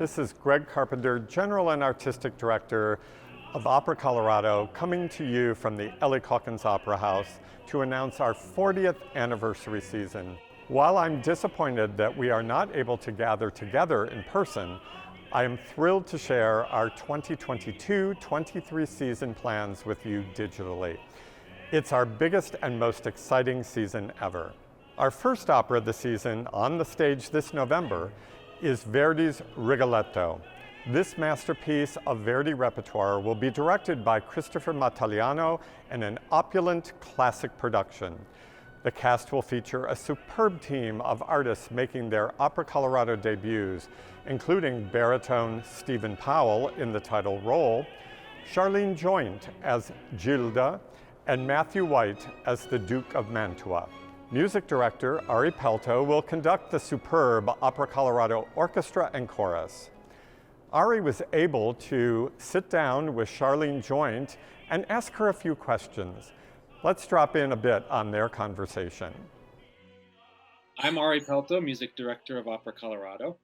This is Greg Carpenter, General and Artistic Director of Opera Colorado, coming to you from the Ellie Calkins Opera House to announce our 40th anniversary season. While I'm disappointed that we are not able to gather together in person, I am thrilled to share our 2022-23 season plans with you digitally. It's our biggest and most exciting season ever. Our first opera of the season, on the stage this November, is Verdi's Rigoletto. This masterpiece of Verdi repertoire will be directed by Christopher Mattagliano in an opulent classic production. The cast will feature a superb team of artists making their Opera Colorado debuts, including baritone Stephen Powell in the title role, Charlene Joint as Gilda, and Matthew White as the Duke of Mantua. Music director Ari Pelto will conduct the superb Opera Colorado Orchestra and Chorus. Ari was able to sit down with Charlene Joint and ask her a few questions. Let's drop in a bit on their conversation. I'm Ari Pelto, music director of Opera Colorado,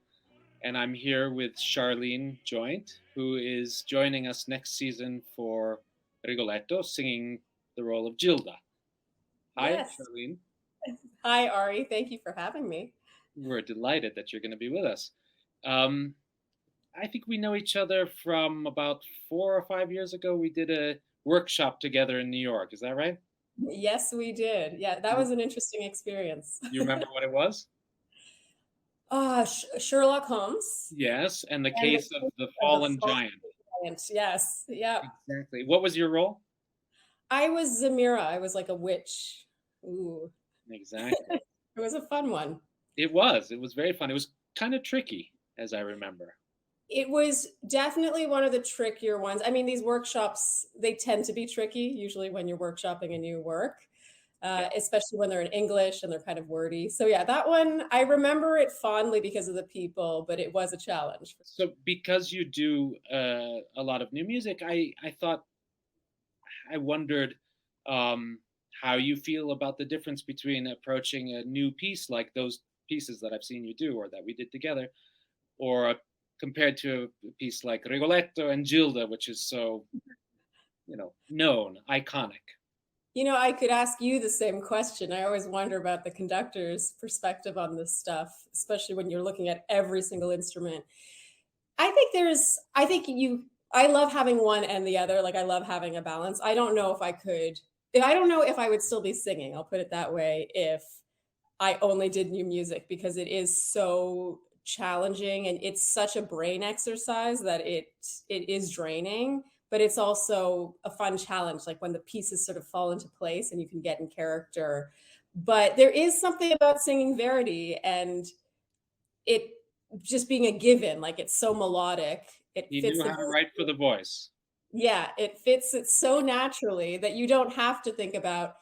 and I'm here with Charlene Joint, who is joining us next season for Rigoletto, singing the role of Gilda. Hi, Yes. Charlene. Hi, Ari. Thank you for having me. We're delighted that you're going to be with us. I think we know each other from about 4 or 5 years ago. We did a workshop together in New York. Is that right? Yes, we did. Yeah, that was an interesting experience. You remember what it was? Sherlock Holmes. Yes, and the And case of the fallen giant. Yes, yeah. Exactly. What was your role? I was Zamira. I was like a witch. Ooh. Exactly. It was a fun one. It was. It was very fun. It was kind of tricky, as I remember. It was definitely one of the trickier ones. I mean, these workshops, they tend to be tricky, usually when you're workshopping a new work, especially when they're in English and they're kind of wordy. So yeah, that one, I remember it fondly because of the people, but it was a challenge. So because you do a lot of new music, I wondered how you feel about the difference between approaching a new piece like those pieces that I've seen you do or that we did together, or compared to a piece like Rigoletto and Gilda, which is so, known, iconic. I could ask you the same question. I always wonder about the conductor's perspective on this stuff, especially when you're looking at every single instrument. I love having one and the other. Like I love having a balance. I don't know if I would still be singing, I'll put it that way, if I only did new music, because it is so challenging and it's such a brain exercise that it is draining, but it's also a fun challenge, like when the pieces sort of fall into place and you can get in character. But there is something about singing Verdi and it just being a given, like it's so melodic. You knew how to write for the voice. Yeah, it fits it so naturally that you don't have to think about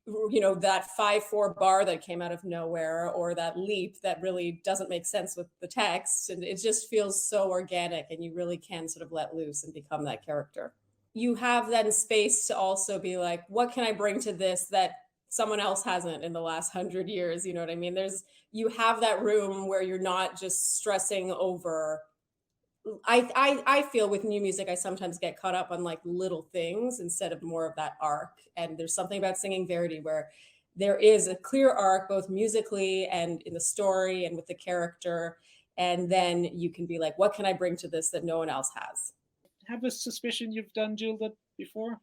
that 5/4 bar that came out of nowhere or that leap that really doesn't make sense with the text, and it just feels so organic and you really can sort of let loose and become that character. You have then space to also be like, what can I bring to this that someone else hasn't in the last 100 years? You know what I mean? You have that room where you're not just stressing over. I feel with new music, I sometimes get caught up on like little things instead of more of that arc. And there's something about singing Verdi where there is a clear arc, both musically and in the story and with the character. And then you can be like, what can I bring to this that no one else has? Have a suspicion you've done Gilda before?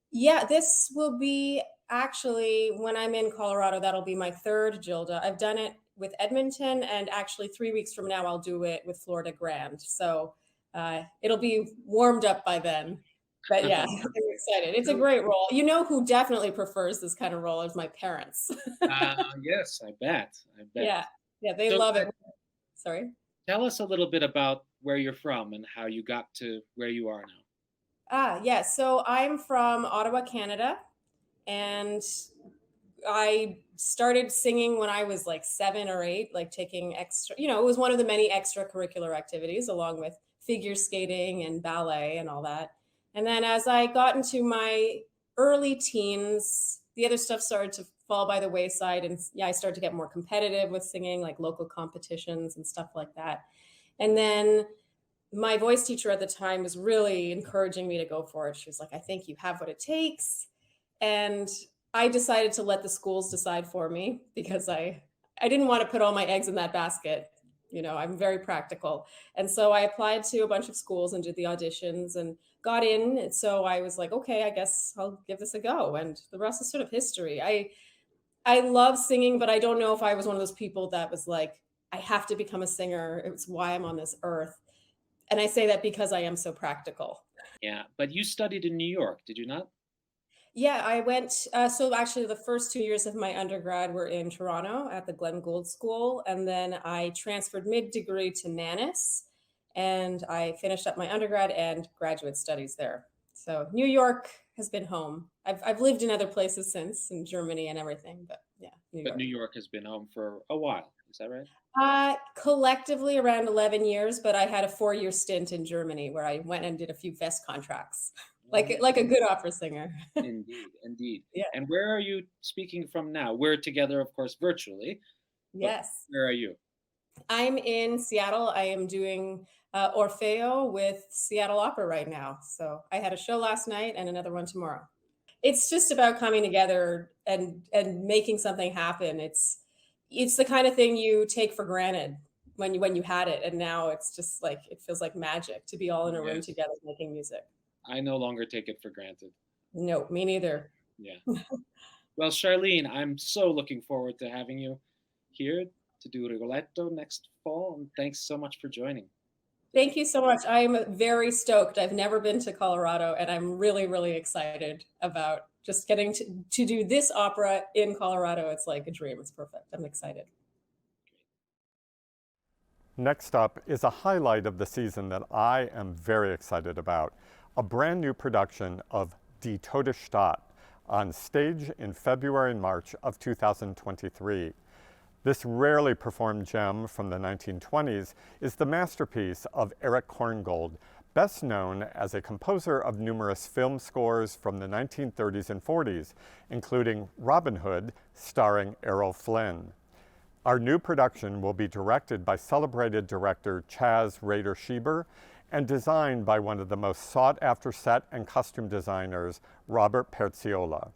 Yeah, this will be actually, when I'm in Colorado, that'll be my third Gilda. I've done it with Edmonton, and actually 3 weeks from now, I'll do it with Florida Grand. So it'll be warmed up by then. But yeah, I'm excited. It's a great role. You know who definitely prefers this kind of role is my parents. Yes, I bet. Yeah, they love it. Sorry? Tell us a little bit about where you're from and how you got to where you are now. Yeah. So I'm from Ottawa, Canada, and I started singing when I was like 7 or 8, like taking extra, it was one of the many extracurricular activities along with figure skating and ballet and all that. And then as I got into my early teens, the other stuff started to fall by the wayside. And yeah, I started to get more competitive with singing, like local competitions and stuff like that. And then my voice teacher at the time was really encouraging me to go for it. She was like, I think you have what it takes. And I decided to let the schools decide for me because I didn't want to put all my eggs in that basket. You know, I'm very practical. And so I applied to a bunch of schools and did the auditions and got in. And so I was like, okay, I guess I'll give this a go. And the rest is sort of history. I love singing, but I don't know if I was one of those people that was like, I have to become a singer. It's why I'm on this earth. And I say that because I am so practical. Yeah, but you studied in New York, did you not? Yeah, I went. So actually, the first 2 years of my undergrad were in Toronto at the Glenn Gould School, and then I transferred mid-degree to Manus, and I finished up my undergrad and graduate studies there. So New York has been home. I've lived in other places since, in Germany and everything, but yeah, New But York. New York has been home for a while, is that right? Collectively around 11 years, but I had a 4-year stint in Germany where I went and did a few fest contracts, like a good opera singer. Indeed, indeed. Yeah. And where are you speaking from now? We're together, of course, virtually, but Yes. where are you? I'm in Seattle. I am doing Orfeo with Seattle Opera right now. So I had a show last night and another one tomorrow. It's just about coming together and making something happen. It's the kind of thing you take for granted when you had it, and now it's just like it feels like magic to be all in a room Yes, together making music. I no longer take it for granted. No, me neither. Yeah. Well, Charlene, I'm so looking forward to having you here to do Rigoletto next fall, and thanks so much for joining. Thank you so much. I'm very stoked. I've never been to Colorado, and I'm really, really excited about just getting to do this opera in Colorado. It's like a dream. It's perfect. I'm excited. Next up is a highlight of the season that I am very excited about, a brand new production of Die Tote Stadt on stage in February and March of 2023. This rarely performed gem from the 1920s is the masterpiece of Erich Korngold, best known as a composer of numerous film scores from the 1930s and 40s, including Robin Hood, starring Errol Flynn. Our new production will be directed by celebrated director Chaz Rader-Schieber and designed by one of the most sought-after set and costume designers, Robert Perziola.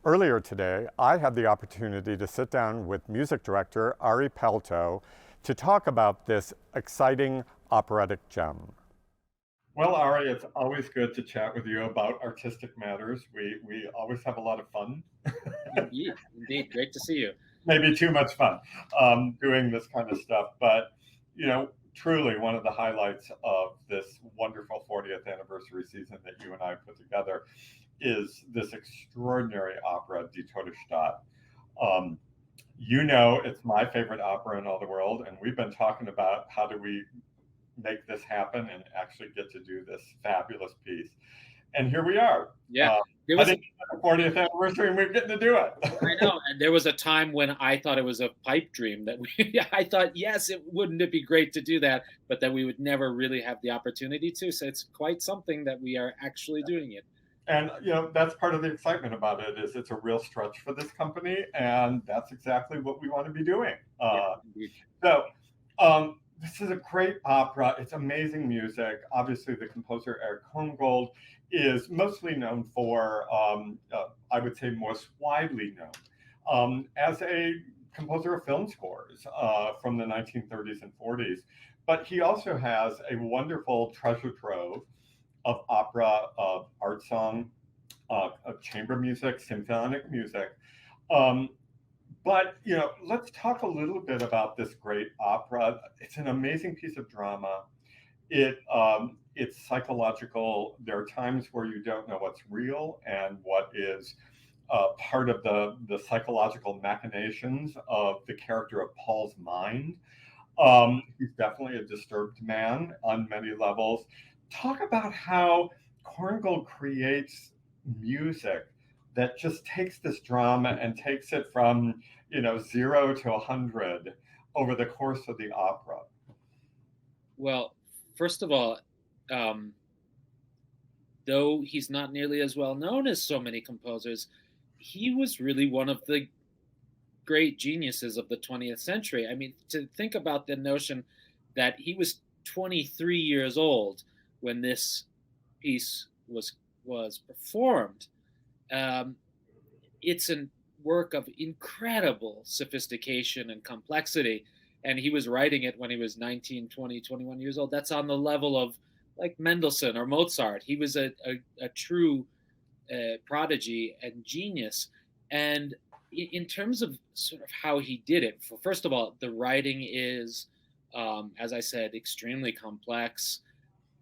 Earlier today, I had the opportunity to sit down with music director Ari Pelto to talk about this exciting operatic gem. Well, Ari, it's always good to chat with you about artistic matters. We always have a lot of fun. Indeed, indeed. Great to see you. Maybe too much fun doing this kind of stuff. But, you know, truly one of the highlights of this wonderful 40th anniversary season that you and I put together is this extraordinary opera, Die Tote Stadt. You know, it's my favorite opera in all the world, and we've been talking about how do we make this happen and actually get to do this fabulous piece. And here we are. Yeah. It was the 40th anniversary and we're getting to do it. I know. And there was a time when I thought it was a pipe dream that I thought, yes, wouldn't it be great to do that, but that we would never really have the opportunity to. So it's quite something that we are actually doing it. And, you know, that's part of the excitement about it is it's a real stretch for this company. And that's exactly what we want to be doing. This is a great opera. It's amazing music. Obviously, the composer Erich Korngold is mostly known for, I would say most widely known, as a composer of film scores from the 1930s and 40s. But he also has a wonderful treasure trove of opera, of art song, of chamber music, symphonic music. But, you know, let's talk a little bit about this great opera. It's an amazing piece of drama. It's psychological. There are times where you don't know what's real and what is part of the psychological machinations of the character of Paul's mind. He's definitely a disturbed man on many levels. Talk about how Korngold creates music that just takes this drama and takes it from, you know, 0 to 100 over the course of the opera. Well, first of all, though he's not nearly as well known as so many composers, he was really one of the great geniuses of the 20th century. I mean, to think about the notion that he was 23 years old when this piece was performed. It's a work of incredible sophistication and complexity. And he was writing it when he was 19, 20, 21 years old. That's on the level of like Mendelssohn or Mozart. He was a true prodigy and genius. And in terms of sort of how he did it, first of all, the writing is, as I said, extremely complex,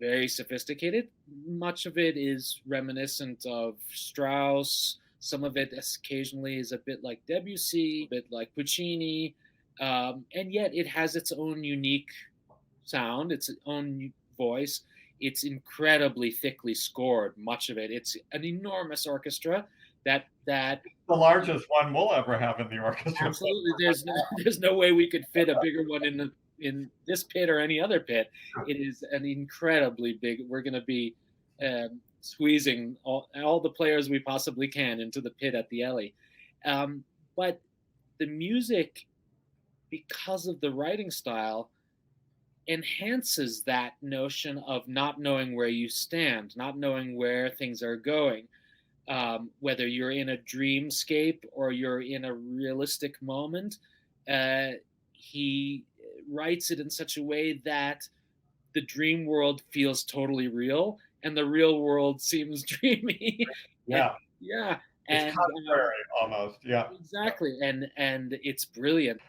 very sophisticated. Much of it is reminiscent of Strauss. Some of it occasionally is a bit like Debussy, a bit like Puccini, and yet it has its own unique sound, its own voice. It's incredibly thickly scored, much of it. It's an enormous orchestra that The largest one we'll ever have in the orchestra. absolutely there's no way we could fit a bigger one in this pit or any other pit. It is an incredibly big. We're going to be squeezing all the players we possibly can into the pit at the Ellie. But the music, because of the writing style, enhances that notion of not knowing where you stand, not knowing where things are going, whether you're in a dreamscape or you're in a realistic moment. He writes it in such a way that the dream world feels totally real and the real world seems dreamy. Yeah. Yeah. It's contrary almost. Yeah. Exactly. And it's brilliant.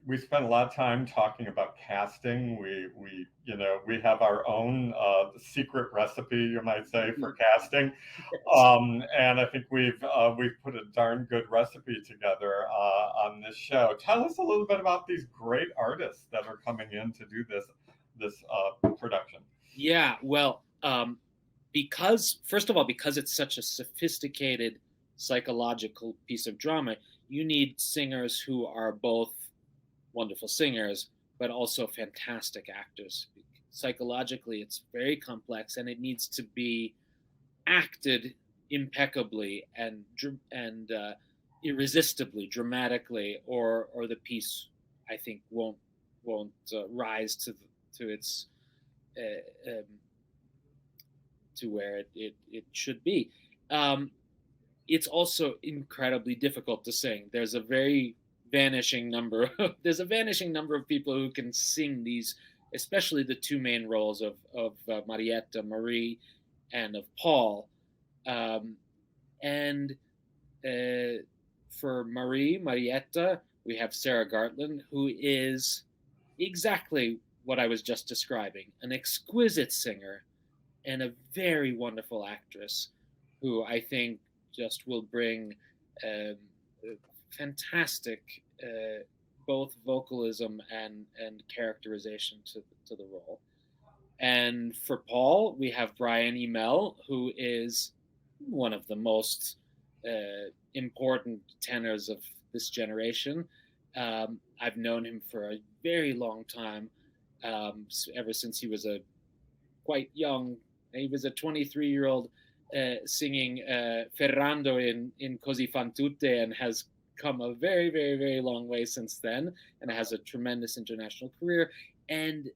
We spent a lot of time talking about casting. We have our own secret recipe, you might say, for casting, and I think we've put a darn good recipe together on this show. Tell us a little bit about these great artists that are coming in to do this production. Yeah, well, because first of all, because it's such a sophisticated psychological piece of drama, you need singers who are both wonderful singers, but also fantastic actors. Psychologically, it's very complex, and it needs to be acted impeccably and irresistibly, dramatically, or the piece, I think, won't rise to its to where it should be. It's also incredibly difficult to sing. There's a vanishing number of people who can sing these, especially the two main roles of Marietta, Marie, and of Paul. And for Marietta, we have Sarah Gartland, who is exactly what I was just describing, an exquisite singer and a very wonderful actress who I think just will bring fantastic both vocalism and characterization to the role. And for Paul, we have Brian Email, who is one of the most important tenors of this generation. I've known him for a very long time, ever since he was quite young. He was a 23-year-old singing Ferrando in Così fan tutte, and has come a very, very, very long way since then, and has a tremendous international career, and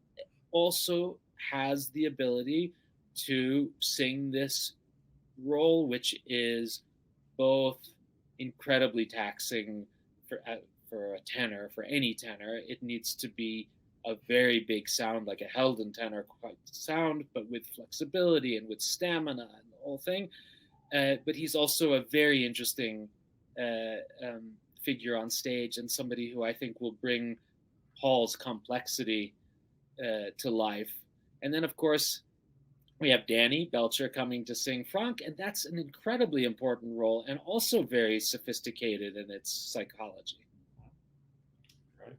also has the ability to sing this role, which is both incredibly taxing for a tenor, for any tenor. It needs to be a very big sound, like a Helden tenor quite sound, but with flexibility and with stamina and the whole thing. But he's also a very interesting figure on stage, and somebody who I think will bring Paul's complexity to life. And then, of course, we have Danny Belcher coming to sing Franck, and that's an incredibly important role, and also very sophisticated in its psychology. Great.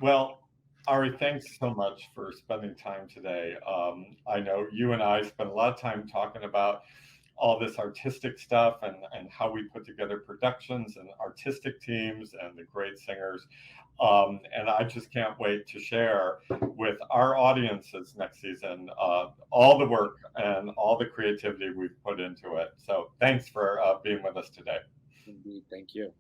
Well, Ari, thanks so much for spending time today. I know you and I spent a lot of time talking about all this artistic stuff and how we put together productions and artistic teams and the great singers. And I just can't wait to share with our audiences next season all the work and all the creativity we've put into it. So thanks for being with us today. Indeed, thank you.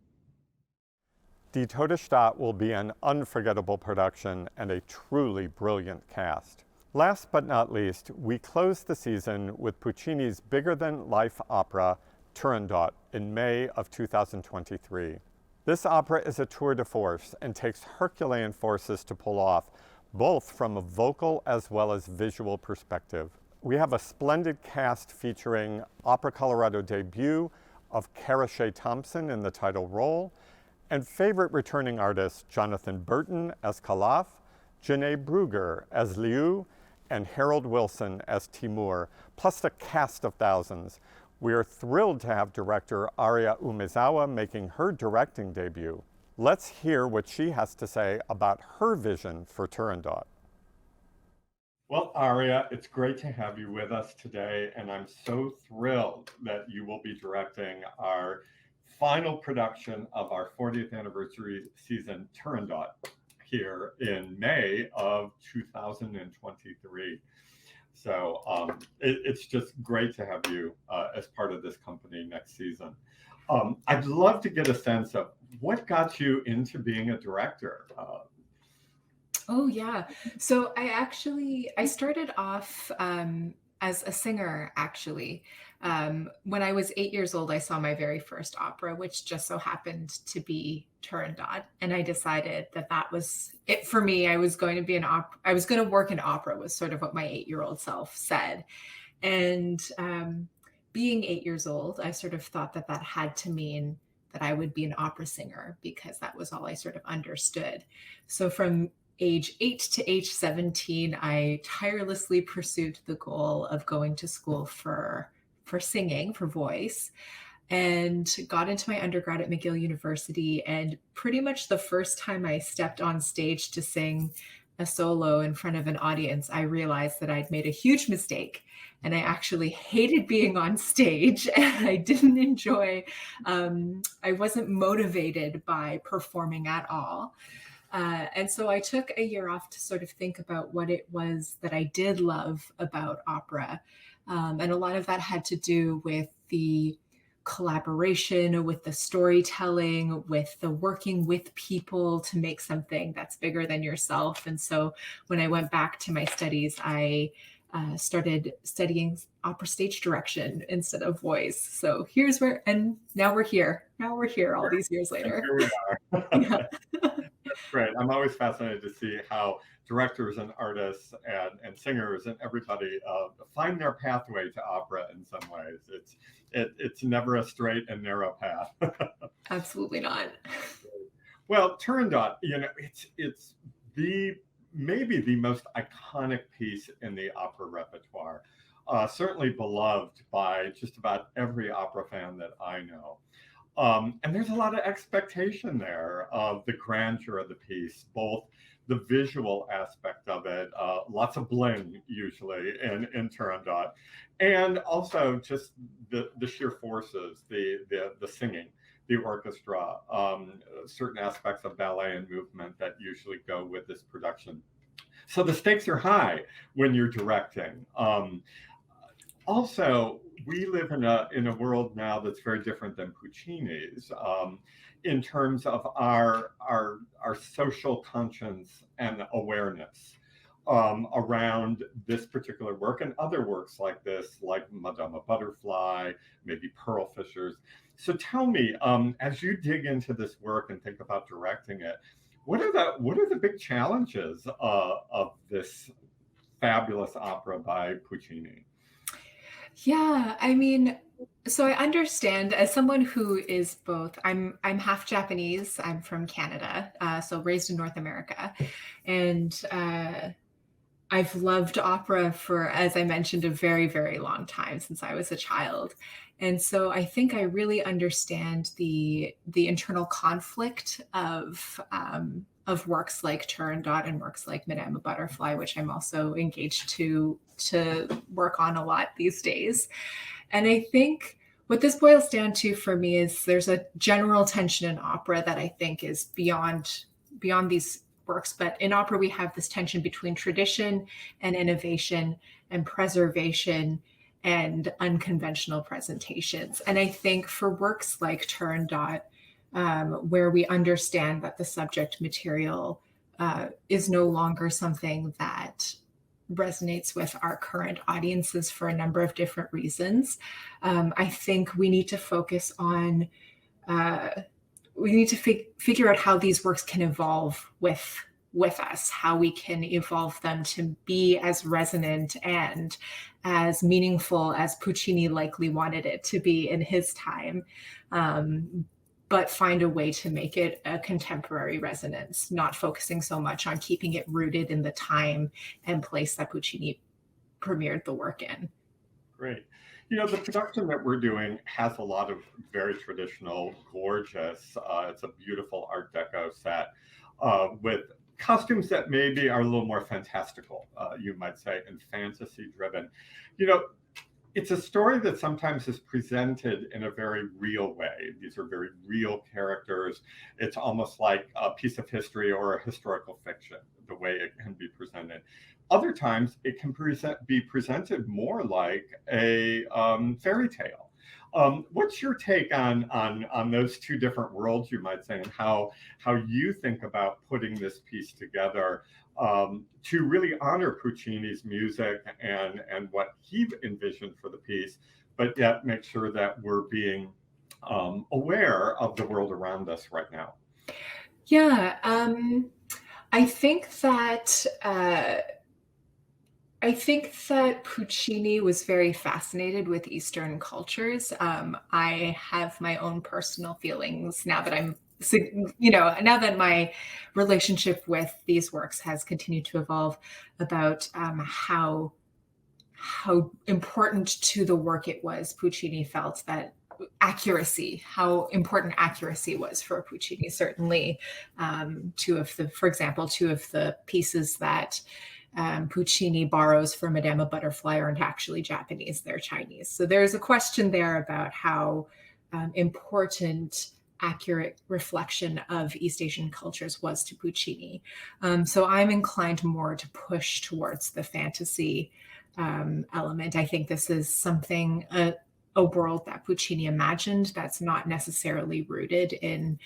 Die Tote Stadt will be an unforgettable production and a truly brilliant cast. Last but not least, we close the season with Puccini's bigger-than-life opera, Turandot, in May of 2023. This opera is a tour de force and takes Herculean forces to pull off, both from a vocal as well as visual perspective. We have a splendid cast featuring Opera Colorado debut of Cara Shea Thompson in the title role, and favorite returning artists Jonathan Burton as Calaf, Janae Brugger as Liu, and Harold Wilson as Timur, plus a cast of thousands. We are thrilled to have director Aria Umezawa making her directing debut. Let's hear what she has to say about her vision for Turandot. Well, Aria, it's great to have you with us today, and I'm so thrilled that you will be directing our final production of our 40th anniversary season, Turandot, here in May of 2023. So it's just great to have you as part of this company next season. I'd love to get a sense of what got you into being a director. Oh yeah. So I started off as a singer actually. When I was 8 years old, I saw my very first opera, which just so happened to be Turandot, and I decided that was it for me. I was going to be I was going to work in opera was sort of what my 8-year-old self said, and being 8 years old, I sort of thought that had to mean that I would be an opera singer because that was all I sort of understood. So from age 8 to age 17, I tirelessly pursued the goal of going to school for singing, for voice, and got into my undergrad at McGill University. And pretty much the first time I stepped on stage to sing a solo in front of an audience, I realized that I'd made a huge mistake. And I actually hated being on stage, and I didn't enjoy, I wasn't motivated by performing at all. And so I took a year off to sort of think about what it was that I did love about opera. And a lot of that had to do with the collaboration, with the storytelling, with the working with people to make something that's bigger than yourself. And so when I went back to my studies, I started studying opera stage direction instead of voice. So here's where, and now we're here. Now we're here all these years later. Here we are. Yeah. That's great. I'm always fascinated to see how directors and artists and singers and everybody find their pathway to opera in some ways. It's never a straight and narrow path. Absolutely not. Well, Turandot, it's maybe the most iconic piece in the opera repertoire. Certainly beloved by just about every opera fan that I know. And there's a lot of expectation there of the grandeur of the piece, both the visual aspect of it, lots of bling usually in Turandot, and also just the sheer forces, the singing, the orchestra, certain aspects of ballet and movement that usually go with this production. So the stakes are high when you're directing. Also, we live in a world now that's very different than Puccini's in terms of our social conscience and awareness around this particular work and other works like this, like Madama Butterfly, maybe Pearl Fishers. So tell me, as you dig into this work and think about directing it, what are the big challenges of this fabulous opera by Puccini? Yeah, I mean, so I understand as someone who is both, I'm half Japanese, I'm from Canada, so raised in North America, and I've loved opera for, as I mentioned, a very, very long time, since I was a child. And so I think I really understand the internal conflict of works like Turandot and works like Madame Butterfly, which I'm also engaged to work on a lot these days. And I think what this boils down to for me is there's a general tension in opera that I think is beyond these works. But in opera, we have this tension between tradition and innovation and preservation and unconventional presentations. And I think for works like Turandot, where we understand that the subject material is no longer something that resonates with our current audiences for a number of different reasons. I think we need to focus on, we need to figure out how these works can evolve with us, how we can evolve them to be as resonant and as meaningful as Puccini likely wanted it to be in his time. But find a way to make it a contemporary resonance, not focusing so much on keeping it rooted in the time and place that Puccini premiered the work in. Great. You know, the production that we're doing has a lot of very traditional, gorgeous, it's a beautiful Art Deco set with costumes that maybe are a little more fantastical, you might say, and fantasy driven. You know, it's a story that sometimes is presented in a very real way. These are very real characters. It's almost like a piece of history or a historical fiction, the way it can be presented. Other times, it can be presented more like a fairy tale. What's your take on those two different worlds, you might say, and how you think about putting this piece together to really honor Puccini's music and what he envisioned for the piece, but yet make sure that we're being aware of the world around us right now? Yeah, I think that Puccini was very fascinated with Eastern cultures. I have my own personal feelings now that now that my relationship with these works has continued to evolve, about how important to the work it was. Puccini felt that how important accuracy was for Puccini. Certainly, for example, two of the pieces that Puccini borrows from Madame Butterfly aren't actually Japanese, they're Chinese. So there's a question there about how important accurate reflection of East Asian cultures was to Puccini. So I'm inclined more to push towards the fantasy element. I think this is something, a world that Puccini imagined that's not necessarily rooted in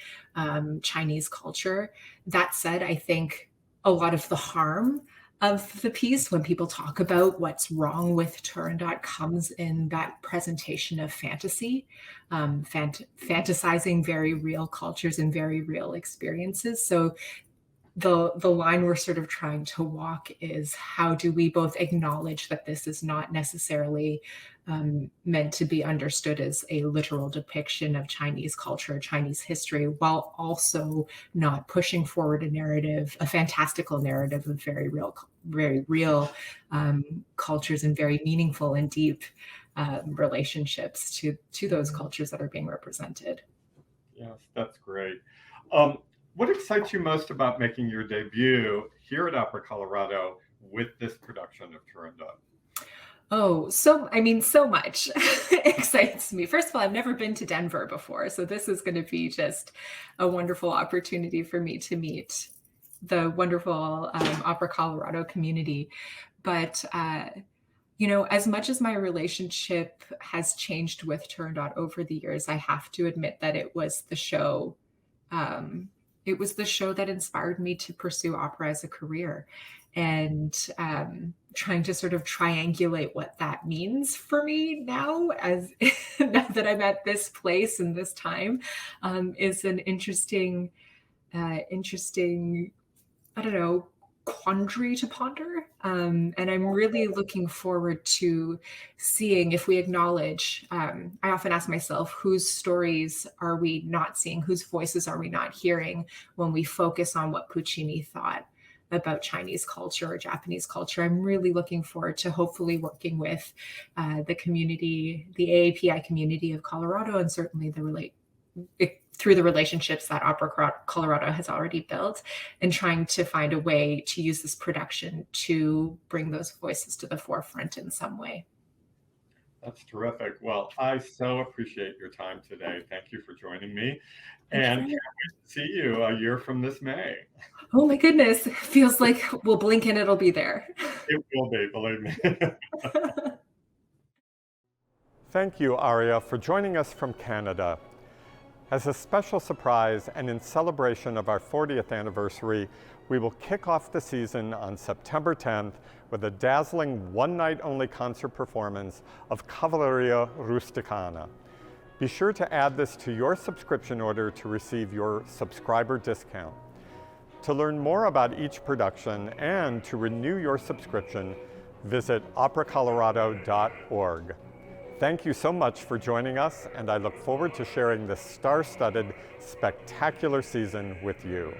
Chinese culture. That said, I think a lot of the harm of the piece, when people talk about what's wrong with Turandot, comes in that presentation of fantasy, fantasizing very real cultures and very real experiences. So the line we're sort of trying to walk is, how do we both acknowledge that this is not necessarily meant to be understood as a literal depiction of Chinese culture, Chinese history, while also not pushing forward a fantastical narrative of very real cultures and very meaningful and deep relationships to those cultures that are being represented. Yes, that's great. What excites you most about making your debut here at Opera Colorado with this production of Turandot? Oh, so much excites me. First of all, I've never been to Denver before, so this is going to be just a wonderful opportunity for me to meet the wonderful Opera Colorado community. But as much as my relationship has changed with Turandot over the years, I have to admit that it was the show. It was the show that inspired me to pursue opera as a career, and trying to sort of triangulate what that means for me now, now that I'm at this place and this time, is an interesting, I don't know, quandary to ponder. And I'm really looking forward to seeing if we acknowledge, I often ask myself, whose stories are we not seeing, whose voices are we not hearing when we focus on what Puccini thought about Chinese culture or Japanese culture. I'm really looking forward to hopefully working with the community, the AAPI community of Colorado, and certainly through the relationships that Opera Colorado has already built, and trying to find a way to use this production to bring those voices to the forefront in some way. That's terrific. Well, I so appreciate your time today. Thank you for joining me. And can't wait to see you a year from this May. Oh my goodness. It feels like we'll blink and it'll be there. It will be, believe me. Thank you, Aria, for joining us from Canada. As a special surprise and in celebration of our 40th anniversary, we will kick off the season on September 10th with a dazzling one-night-only concert performance of Cavalleria Rusticana. Be sure to add this to your subscription order to receive your subscriber discount. To learn more about each production and to renew your subscription, visit operacolorado.org. Thank you so much for joining us, and I look forward to sharing this star-studded, spectacular season with you.